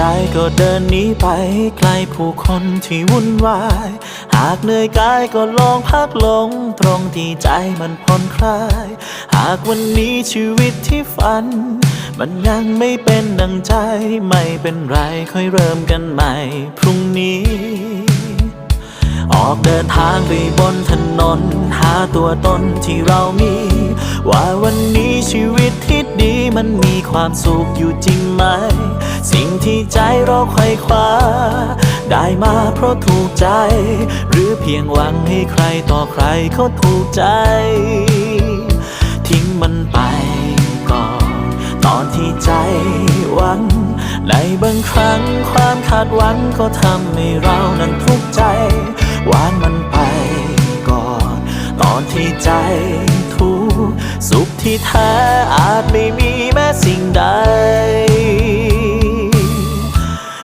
ใจก็เดินหนีไปไกลผู้คนที่วุ่นวายหากเหนื่อยกายก็ลองพักลงตรงที่ใจมันผ่อนคลายหากวันนี้ชีวิตที่ฝันมันยังไม่เป็นดังใจไม่เป็นไรค่อยเริ่มกันใหม่พรุ่งนี้ออกเดินทางไปบนถนนหาตัวตนที่เรามีว่าวันนี้ชีวิตที่ดีมันมีความสุขอยู่จริงไหมสิ่งที่ใจเราไขว่คว้าได้มาเพราะถูกใจหรือเพียงหวังให้ใครต่อใครเขาถูกใจทิ้งมันไปก่อนตอนที่ใจหวังในบางครั้งความคาดหวังก็ทำให้เรานั้นทุกข์ใจวางมันไปก่อนตอนที่ใจทุกข์สุขที่แท้อาจไม่มีแม้สิ่งใด